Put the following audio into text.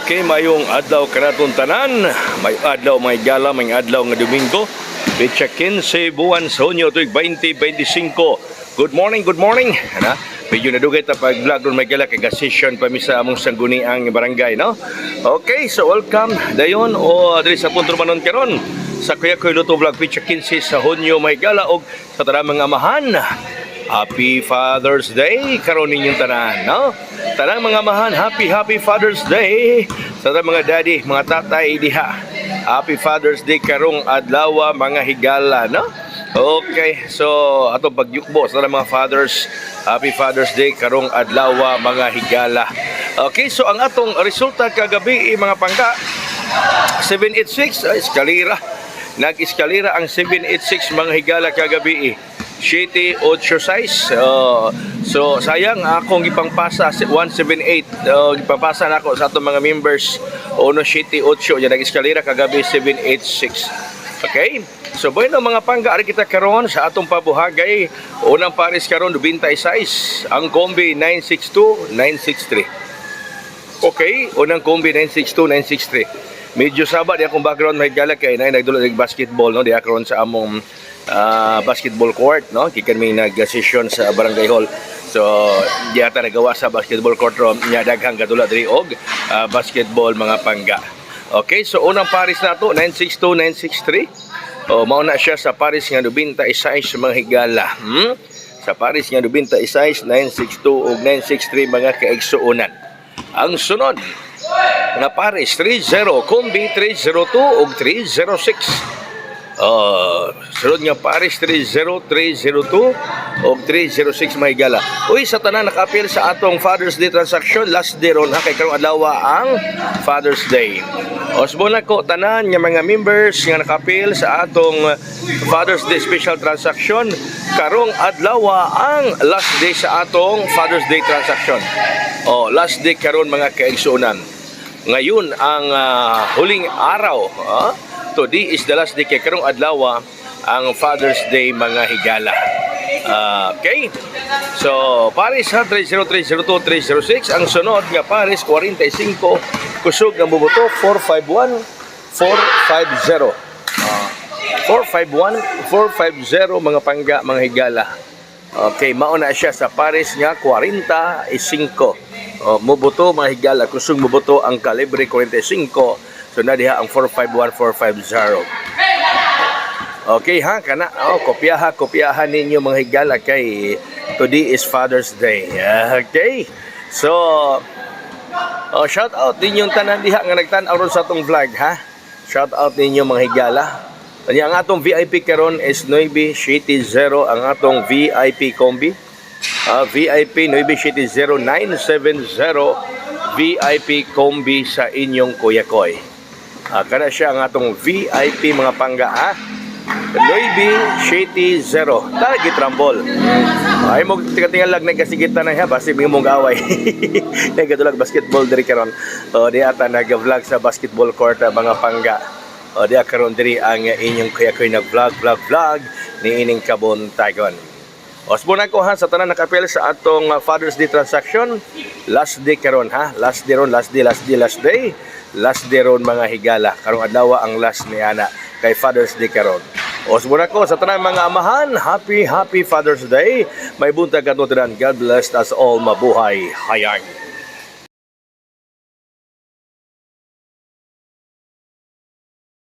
Okay, mayong adlaw kanaton tanan. May adlaw may gala, may adlaw nga Domingo. Petsa 15 buwan sa Hunyo tuig 2025. Good morning, good morning. Ana, medyo nadugay ta pag vlog doon may gala kay session pa mi sa among sangguniang barangay, no? Okay, so welcome dayon o diri sa punto manon karon sa Kuya Koy Luto Vlog Petsa 15 sa Hunyo may gala og sa tanang mga amahan. Happy Father's Day karon ninyong tanan, no? Tanang mga amahan, happy Father's Day sa mga daddy, mga tatay diha. Happy Father's Day karong adlaw mga higala, no? Okay, so atong pagyukbo sa mga fathers, happy Father's Day karong adlaw mga higala. Okay, so ang atong resulta kagabi mga pangka 786 eskalera. Nag-eskalera ang 786 mga higala kagabi. 786. So sayang akong ipangpasa 178. Ipangpasa na ako sa atong mga members 178 ya nag-eskalera kagabi 786. Okay? So bueno mga pangga, ari kita karon sa atong pabuhagay. Unang pares karon 26, ang kombi 962 963. Okay, unang kombi 962 963. Medyo sabat di akong background mahigala kay na nagdulot ng basketball, no, di karon sa among basketball court, no, kikan may nag-session sa barangay hall. So di ata nagawa sa basketball court ro nya daghang kadula diri og basketball mga pangga. Okay, so unang pares na to 962 963. Mao na siya sa pares nga 26 mga higala. Sa pares nga 26 962 ug 963 mga kaigsuonan. Ang sunod nga pares 30 kombi 302 ug 306. Sunod nga pares 30 302 ug 306 mga higala. Uy, sa tanan naka-appeal sa atong Father's Day transaction, last day ron ha kay karong adlaw ang Father's Day. Osbo na ko tanan nga mga members nga naka-appeal sa atong Father's Day special transaction, karong adlaw ang last day sa atong Father's Day transaction. Last day karon mga kaigsuonan. Ngayon ang huling araw, today is the last day kay karong adlaw ang Father's Day mga higala. Okay. So, pares ha 30302 306, ang sunod nga pares 45 kusog nga bubuto 451 450. 451 450 mga pangga mga higala. Okay, mao na siya sa pares nga 45. Mubuto mga higala, kusog mubuto ang kalibre 45. So na diha ang 451 450. Okay ha, kana kopyahan ninyo mga higala kay today is Father's Day. Okay. So shout out ninyong tanan diha nga nagtan-aw ron sa atong vlog ha. Shout out ninyo mga higala. Ang atong VIP karon is 970 ang atong VIP kombi. VIP 970 970 VIP kombi sa inyong Kuya Koy. Kana siya ang atong VIP mga pangga ha. 970 tagi trambol. Ay mo tinggal lag nagkasigitan na ha basi mong away. Nagadulag basketball diri karon. Di ata nag-vlog sa basketball court mga pangga. Di karon diri ang inyong Kuya Koy nag-vlog ni ining kabuntagon. Osbo na ko ha sa tanan nakapil sa atong Father's Day transaction. Last day karon ha. Last day ron, last day ron mga higala. Karong adlaw ang last ni ana kay Father's Day karon. Osbo na ko sa tanan mga amahan, happy Father's Day. May buntag katutunan. God bless us all, mabuhay hayag.